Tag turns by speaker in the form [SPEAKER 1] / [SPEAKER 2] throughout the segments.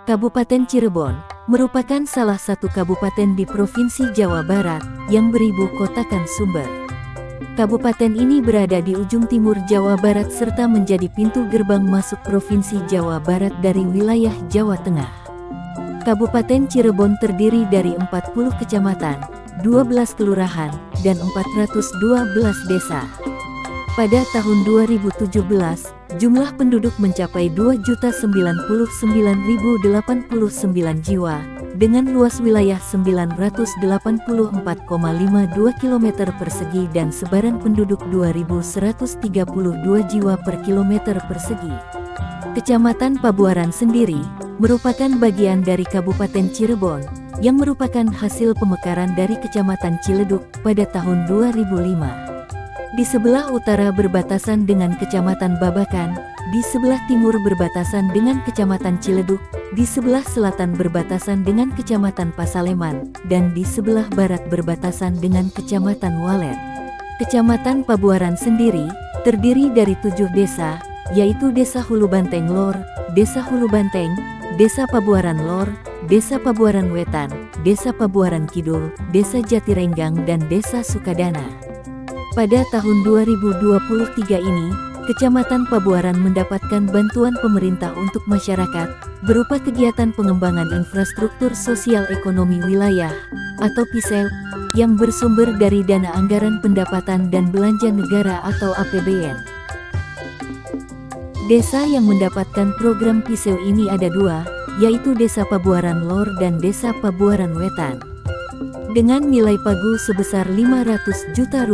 [SPEAKER 1] Kabupaten Cirebon merupakan salah satu kabupaten di Provinsi Jawa Barat yang beribu kotakan Sumber. Kabupaten ini berada di ujung timur Jawa Barat serta menjadi pintu gerbang masuk Provinsi Jawa Barat dari wilayah Jawa Tengah. Kabupaten Cirebon terdiri dari 40 kecamatan, 12 kelurahan, dan 412 desa. Pada tahun 2017, jumlah penduduk mencapai 2.099.089 jiwa, dengan luas wilayah 984,52 km persegi dan sebaran penduduk 2.132 jiwa per kilometer persegi. Kecamatan Pabuaran sendiri merupakan bagian dari Kabupaten Cirebon, yang merupakan hasil pemekaran dari Kecamatan Ciledug pada tahun 2005. Di sebelah utara berbatasan dengan Kecamatan Babakan, di sebelah timur berbatasan dengan Kecamatan Ciledug, di sebelah selatan berbatasan dengan Kecamatan Pasaleman, dan di sebelah barat berbatasan dengan Kecamatan Walet. Kecamatan Pabuaran sendiri terdiri dari 7 desa, yaitu Desa Hulu Banteng Lor, Desa Hulu Banteng, Desa Pabuaran Lor, Desa Pabuaran Wetan, Desa Pabuaran Kidul, Desa Jatirenggang, dan Desa Sukadana. Pada tahun 2023 ini, Kecamatan Pabuaran mendapatkan bantuan pemerintah untuk masyarakat, berupa kegiatan pengembangan infrastruktur sosial ekonomi wilayah, atau PISEW, yang bersumber dari Dana Anggaran Pendapatan dan Belanja Negara atau APBN. Desa yang mendapatkan program PISEW ini ada 2, yaitu Desa Pabuaran Lor dan Desa Pabuaran Wetan. Dengan nilai pagu sebesar Rp500 juta.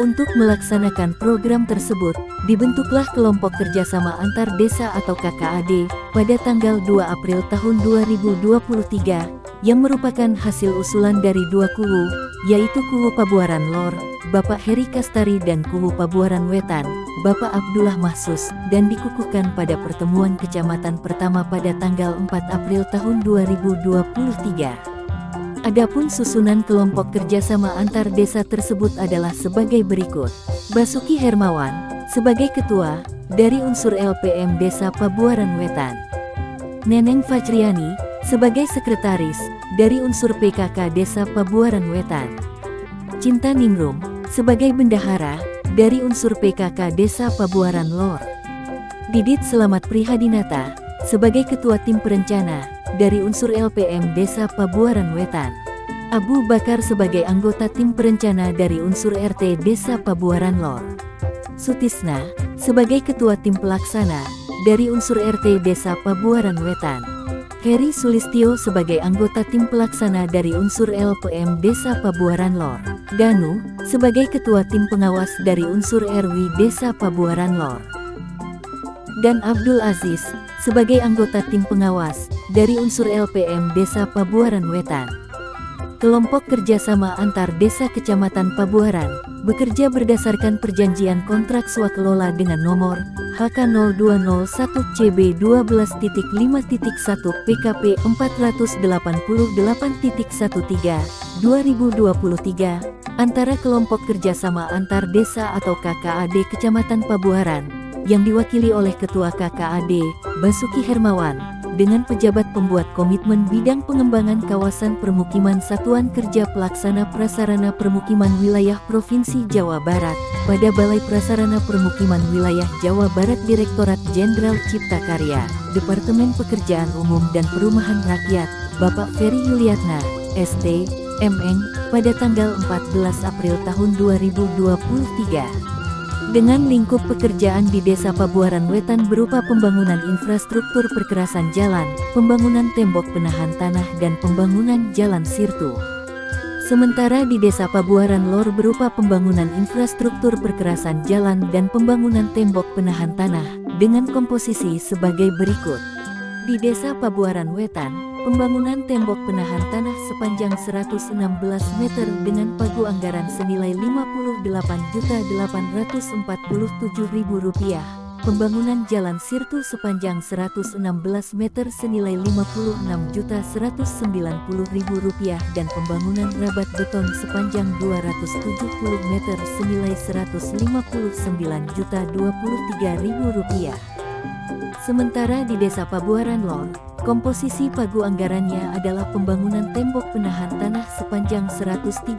[SPEAKER 1] Untuk melaksanakan program tersebut, dibentuklah kelompok kerjasama antar desa atau KKAD pada tanggal 2 April tahun 2023, yang merupakan hasil usulan dari 2 kuwu, yaitu Kuwu Pabuaran Lor, Bapak Heri Kastari, dan Kuwu Pabuaran Wetan, Bapak Abdullah Mahsus, dan dikukuhkan pada pertemuan kecamatan pertama pada tanggal 4 April tahun 2023. Adapun susunan kelompok kerjasama antar desa tersebut adalah sebagai berikut. Basuki Hermawan sebagai ketua dari unsur LPM Desa Pabuaran Wetan. Neneng Fajriani sebagai sekretaris dari unsur PKK Desa Pabuaran Wetan. Cinta Ningrum sebagai bendahara dari unsur PKK Desa Pabuaran Lor. Didit Selamat Prihadinata sebagai ketua tim perencana dari unsur LPM Desa Pabuaran Wetan. Abu Bakar sebagai anggota tim perencana dari unsur RT Desa Pabuaran Lor. Sutisna sebagai ketua tim pelaksana dari unsur RT Desa Pabuaran Wetan. Heri Sulistyo sebagai anggota tim pelaksana dari unsur LPM Desa Pabuaran Lor. Danu sebagai ketua tim pengawas dari unsur RW Desa Pabuaran Lor. Dan Abdul Aziz sebagai anggota tim pengawas dari unsur LPM Desa Pabuaran Wetan. Kelompok kerjasama antar desa Kecamatan Pabuaran bekerja berdasarkan perjanjian kontrak swakelola dengan nomor HK021CB12.5.1 PKP 488.13 antara kelompok kerjasama antar desa atau KKAD Kecamatan Pabuaran yang diwakili oleh Ketua KKAD Basuki Hermawan dengan pejabat pembuat komitmen bidang pengembangan kawasan permukiman Satuan Kerja Pelaksana Prasarana Permukiman Wilayah Provinsi Jawa Barat pada Balai Prasarana Permukiman Wilayah Jawa Barat Direktorat Jenderal Cipta Karya, Departemen Pekerjaan Umum dan Perumahan Rakyat, Bapak Ferry Yuliatna, ST, MN, pada tanggal 14 April tahun 2023. Dengan lingkup pekerjaan di Desa Pabuaran Wetan berupa pembangunan infrastruktur perkerasan jalan, pembangunan tembok penahan tanah dan pembangunan jalan sirtu. Sementara di Desa Pabuaran Lor berupa pembangunan infrastruktur perkerasan jalan dan pembangunan tembok penahan tanah dengan komposisi sebagai berikut. Di Desa Pabuaran Wetan, pembangunan tembok penahan tanah sepanjang 116 meter dengan pagu anggaran senilai Rp58.847.000. pembangunan jalan Sirtu sepanjang 116 meter senilai Rp56.190.000 dan pembangunan rabat beton sepanjang 270 meter senilai Rp159.023.000. Sementara di Desa Pabuaran Lor, komposisi pagu anggarannya adalah pembangunan tembok penahan tanah sepanjang 135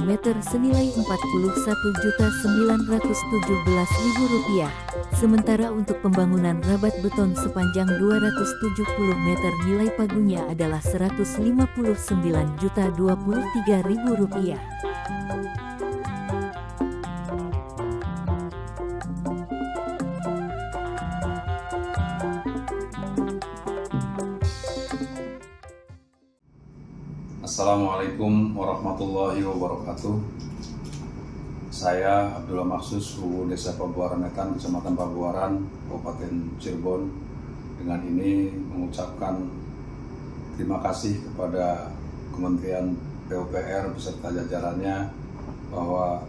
[SPEAKER 1] meter senilai Rp41.917.000. Sementara untuk pembangunan rabat beton sepanjang 270 meter nilai pagunya adalah Rp159.023.000.
[SPEAKER 2] Assalamualaikum warahmatullahi wabarakatuh. Saya Abdullah Maksus, Hulu Desa Pabuaran Wetan, Kecamatan Pabuaran, Kabupaten Cirebon. Dengan ini mengucapkan terima kasih kepada Kementerian PUPR beserta jajarannya bahwa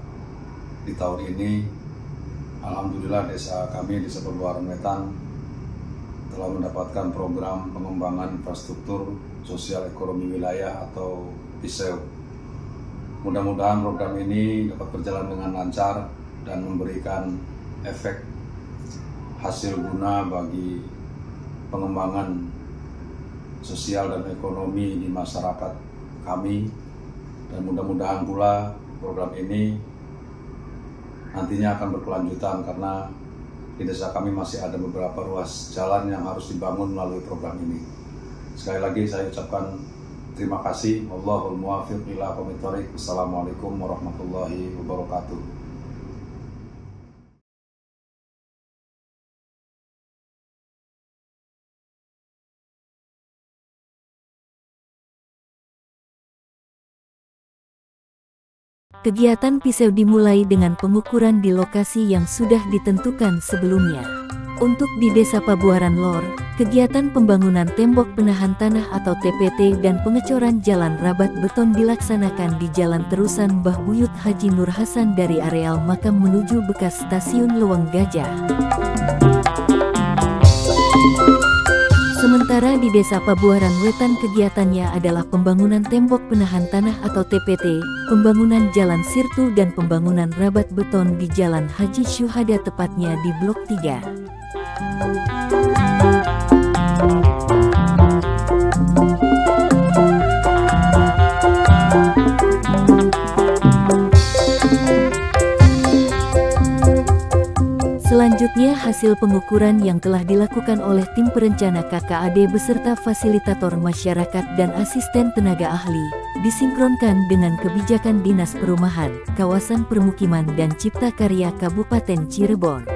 [SPEAKER 2] di tahun ini alhamdulillah desa kami, Desa Pabuaran Wetan, telah mendapatkan program pengembangan infrastruktur sosial ekonomi wilayah atau PISEW. Mudah-mudahan program ini dapat berjalan dengan lancar dan memberikan efek hasil guna bagi pengembangan sosial dan ekonomi di masyarakat kami, dan mudah-mudahan pula program ini nantinya akan berkelanjutan karena di desa kami masih ada beberapa ruas jalan yang harus dibangun melalui program ini. Sekali lagi saya ucapkan terima kasih. Wallahul muwaffiq ila aqwamit thoriq. Assalamualaikum warahmatullahi wabarakatuh.
[SPEAKER 1] Kegiatan PISEW dimulai dengan pengukuran di lokasi yang sudah ditentukan sebelumnya. Untuk di Desa Pabuaran Lor, kegiatan pembangunan tembok penahan tanah atau TPT dan pengecoran jalan rabat beton dilaksanakan di Jalan Terusan Mbah Buyut Haji Nur Hasan dari areal makam menuju bekas Stasiun Leweng Gajah. Sementara di Desa Pabuaran Wetan kegiatannya adalah pembangunan tembok penahan tanah atau TPT, pembangunan jalan Sirtu dan pembangunan rabat beton di Jalan Haji Syuhada tepatnya di Blok 3. Selanjutnya hasil pengukuran yang telah dilakukan oleh tim perencana KKAD beserta fasilitator masyarakat dan asisten tenaga ahli, disinkronkan dengan kebijakan Dinas Perumahan, Kawasan Permukiman dan Cipta Karya Kabupaten Cirebon.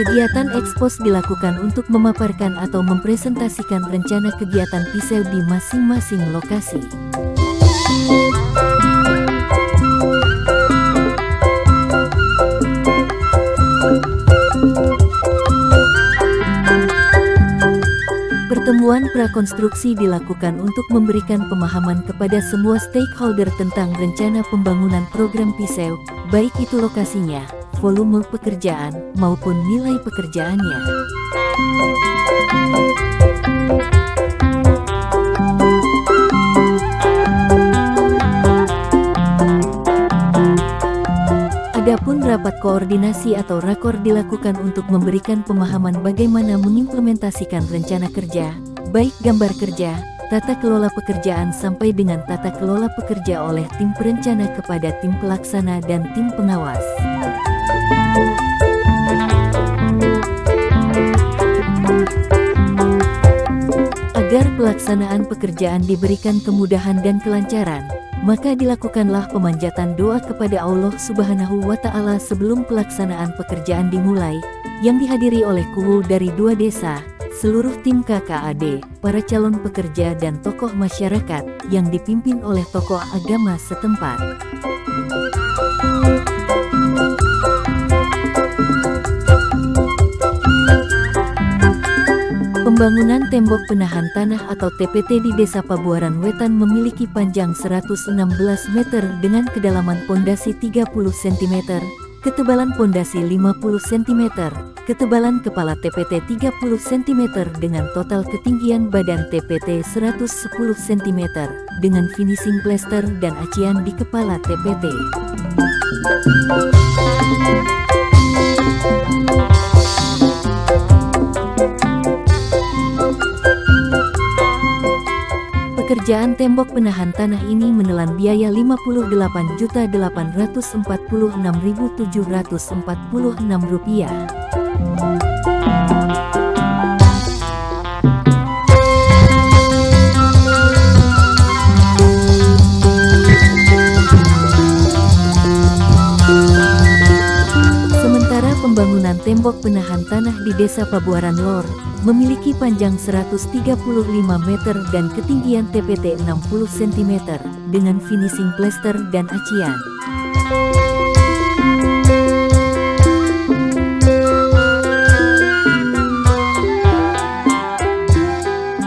[SPEAKER 1] Kegiatan ekspos dilakukan untuk memaparkan atau mempresentasikan rencana kegiatan PISEW di masing-masing lokasi. Pertemuan prakonstruksi dilakukan untuk memberikan pemahaman kepada semua stakeholder tentang rencana pembangunan program PISEW, baik itu lokasinya, volume pekerjaan, maupun nilai pekerjaannya. Adapun rapat koordinasi atau rakor dilakukan untuk memberikan pemahaman bagaimana mengimplementasikan rencana kerja, baik gambar kerja, tata kelola pekerjaan sampai dengan tata kelola pekerja oleh tim perencana kepada tim pelaksana dan tim pengawas. Agar pelaksanaan pekerjaan diberikan kemudahan dan kelancaran, maka dilakukanlah pemanjatan doa kepada Allah Subhanahu wa Ta'ala sebelum pelaksanaan pekerjaan dimulai, yang dihadiri oleh kuwu dari 2 desa, seluruh tim KKAD, para calon pekerja dan tokoh masyarakat yang dipimpin oleh tokoh agama setempat. Pembangunan tembok penahan tanah atau TPT di Desa Pabuaran Wetan memiliki panjang 116 meter dengan kedalaman pondasi 30 cm, ketebalan pondasi 50 cm, ketebalan kepala TPT 30 cm dengan total ketinggian badan TPT 110 cm dengan finishing plester dan acian di kepala TPT. Pekerjaan tembok penahan tanah ini menelan biaya Rp58.846.746. Sementara pembangunan tembok penahan tanah di Desa Pabuaran Lor memiliki panjang 135 meter dan ketinggian TPT 60 cm dengan finishing plester dan acian.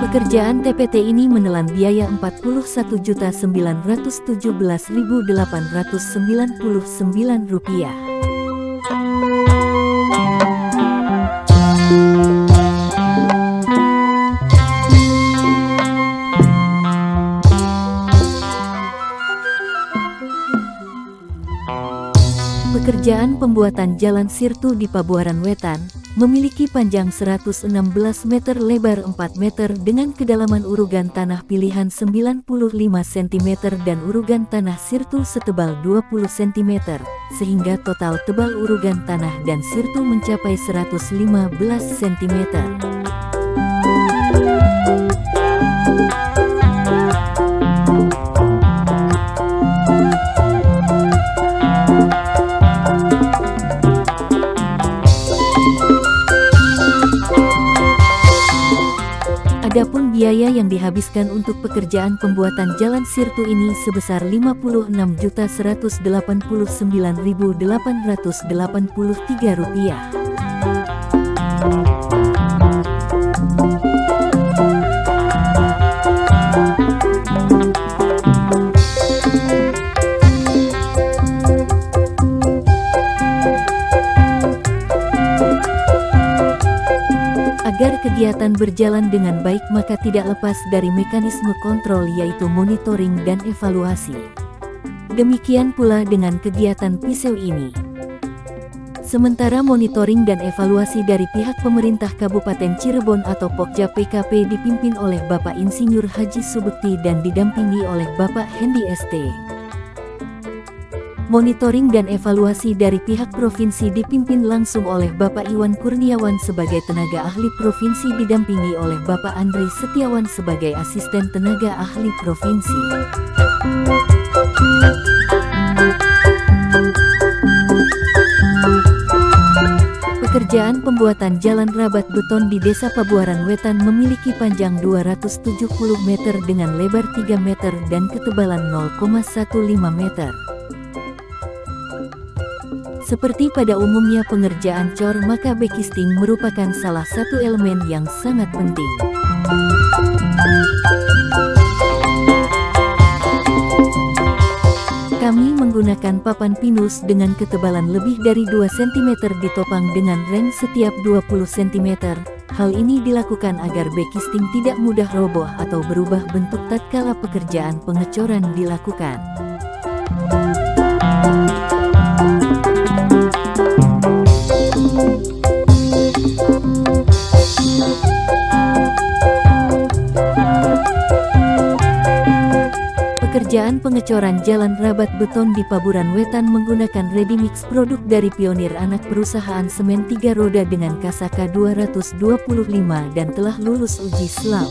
[SPEAKER 1] Pekerjaan TPT ini menelan biaya Rp41.917.899. Pekerjaan pembuatan jalan Sirtu di Pabuaran Wetan memiliki panjang 116 meter, lebar 4 meter dengan kedalaman urugan tanah pilihan 95 cm dan urugan tanah Sirtu setebal 20 cm, sehingga total tebal urugan tanah dan Sirtu mencapai 115 cm. Adapun biaya yang dihabiskan untuk pekerjaan pembuatan jalan Sirtu ini sebesar Rp56.189.883. Agar kegiatan berjalan dengan baik maka tidak lepas dari mekanisme kontrol yaitu monitoring dan evaluasi. Demikian pula dengan kegiatan piseu ini. Sementara monitoring dan evaluasi dari pihak pemerintah Kabupaten Cirebon atau Pokja PKP dipimpin oleh Bapak Insinyur Haji Subekti dan didampingi oleh Bapak Hendi ST. Monitoring dan evaluasi dari pihak provinsi dipimpin langsung oleh Bapak Iwan Kurniawan sebagai tenaga ahli provinsi didampingi oleh Bapak Andri Setiawan sebagai asisten tenaga ahli provinsi. Pekerjaan pembuatan jalan rabat beton di Desa Pabuaran Wetan memiliki panjang 270 meter dengan lebar 3 meter dan ketebalan 0,15 meter. Seperti pada umumnya pengerjaan cor, maka backcasting merupakan salah satu elemen yang sangat penting. Kami menggunakan papan pinus dengan ketebalan lebih dari 2 cm ditopang dengan reng setiap 20 cm. Hal ini dilakukan agar backcasting tidak mudah roboh atau berubah bentuk tatkala pekerjaan pengecoran dilakukan. Pekerjaan pengecoran jalan rabat beton di Pabuaran Wetan menggunakan ready mix produk dari Pionir, anak perusahaan semen 3 roda dengan KSAK 225 dan telah lulus uji SLAM.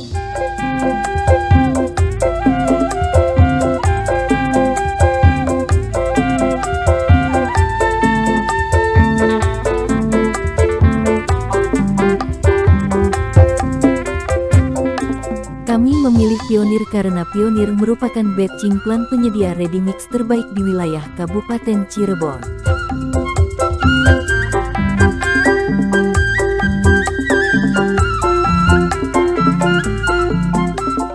[SPEAKER 1] memilih Pionir karena Pionir merupakan batching plan penyedia ready mix terbaik di wilayah Kabupaten Cirebon.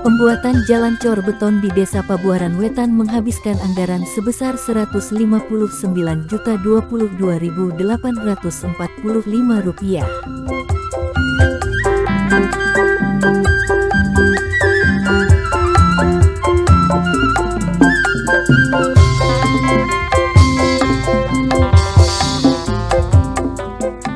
[SPEAKER 1] Pembuatan jalan cor beton di Desa Pabuaran Wetan menghabiskan anggaran sebesar Rp159.022.845.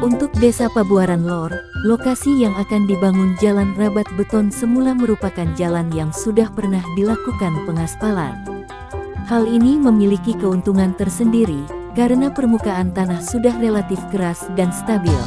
[SPEAKER 1] Untuk Desa Pabuaran Lor, lokasi yang akan dibangun jalan rabat beton semula merupakan jalan yang sudah pernah dilakukan pengaspalan. Hal ini memiliki keuntungan tersendiri, karena permukaan tanah sudah relatif keras dan stabil.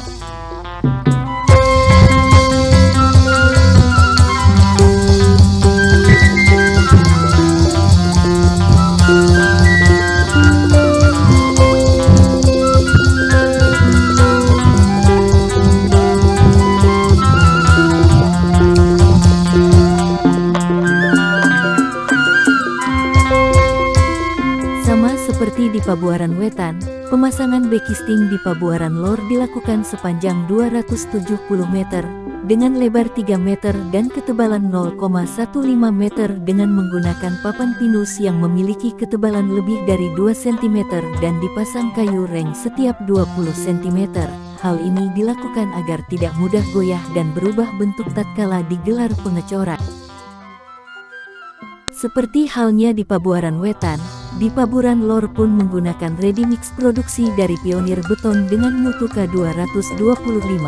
[SPEAKER 1] Seperti di Pabuaran Wetan, pemasangan bekisting di Pabuaran Lor dilakukan sepanjang 270 meter, dengan lebar 3 meter dan ketebalan 0,15 meter dengan menggunakan papan pinus yang memiliki ketebalan lebih dari 2 cm dan dipasang kayu reng setiap 20 cm. Hal ini dilakukan agar tidak mudah goyah dan berubah bentuk tatkala digelar pengecoran. Seperti halnya di Pabuaran Wetan, di Pabuaran Lor pun menggunakan ready mix produksi dari Pionir Beton dengan mutu K225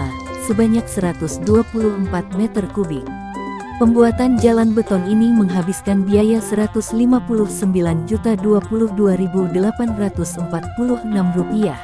[SPEAKER 1] sebanyak 124 meter kubik. Pembuatan jalan beton ini menghabiskan biaya Rp159.022.846.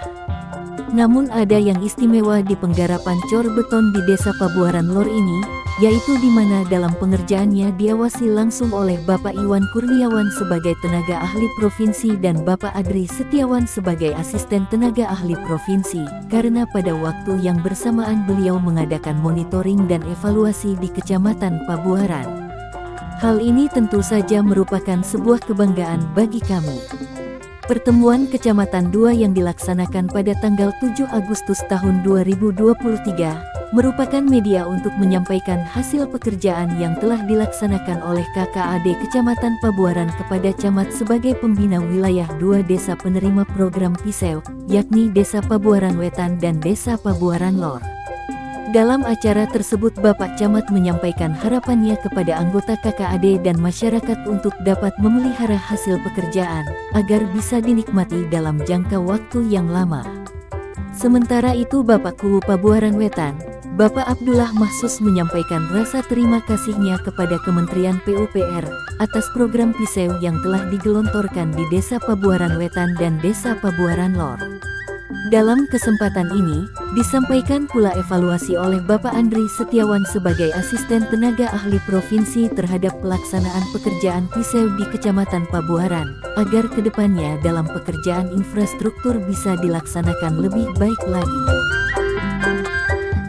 [SPEAKER 1] Namun ada yang istimewa di penggarapan cor beton di Desa Pabuaran Lor ini, yaitu di mana dalam pengerjaannya diawasi langsung oleh Bapak Iwan Kurniawan sebagai tenaga ahli provinsi dan Bapak Adri Setiawan sebagai asisten tenaga ahli provinsi, karena pada waktu yang bersamaan beliau mengadakan monitoring dan evaluasi di Kecamatan Pabuaran. Hal ini tentu saja merupakan sebuah kebanggaan bagi kami. Pertemuan Kecamatan 2 yang dilaksanakan pada tanggal 7 Agustus tahun 2023 merupakan media untuk menyampaikan hasil pekerjaan yang telah dilaksanakan oleh KKAD Kecamatan Pabuaran kepada Camat sebagai pembina wilayah 2 desa penerima program PISEW, yakni Desa Pabuaran Wetan dan Desa Pabuaran Lor. Dalam acara tersebut Bapak Camat menyampaikan harapannya kepada anggota KKAD dan masyarakat untuk dapat memelihara hasil pekerjaan, agar bisa dinikmati dalam jangka waktu yang lama. Sementara itu Bapak Kuwu Pabuaran Wetan, Bapak Abdullah Mahsus menyampaikan rasa terima kasihnya kepada Kementerian PUPR atas program PISEW yang telah digelontorkan di Desa Pabuaran Wetan dan Desa Pabuaran Lor. Dalam kesempatan ini, disampaikan pula evaluasi oleh Bapak Andri Setiawan sebagai asisten tenaga ahli provinsi terhadap pelaksanaan pekerjaan PISEW di Kecamatan Pabuaran, agar kedepannya dalam pekerjaan infrastruktur bisa dilaksanakan lebih baik lagi.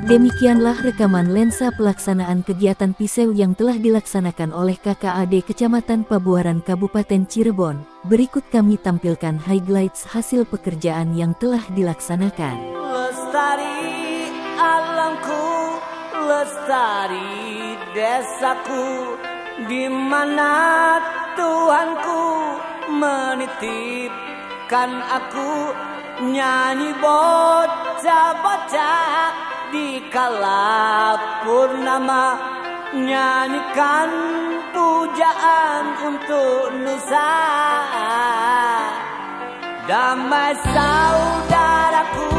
[SPEAKER 1] Demikianlah rekaman lensa pelaksanaan kegiatan PISEW yang telah dilaksanakan oleh KKAD Kecamatan Pabuaran Kabupaten Cirebon. Berikut kami tampilkan highlights hasil pekerjaan yang telah dilaksanakan.
[SPEAKER 3] Lestari alamku, lestari desaku, di mana Tuhanku menitipkan aku, nyanyi bocah-bocah di kala purnama, nyanyikan pujaan untuk Nusa. Damai saudaraku,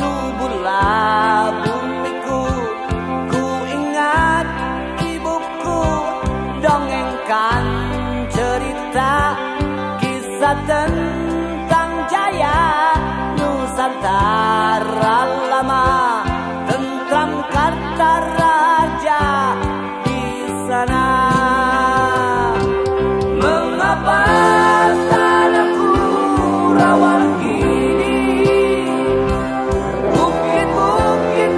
[SPEAKER 3] suburlah bumiku, ku ingat ibuku dongengkan cerita kisah tentang jaya Nusantara lama. Kata raja di sana, mengapa tanahku rawan gini? Bukit-bukit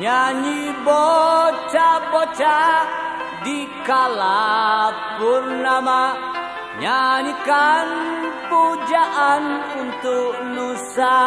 [SPEAKER 3] nyanyi bocah-bocah di kala purnama, nyanyikan pujaan untuk Nusa.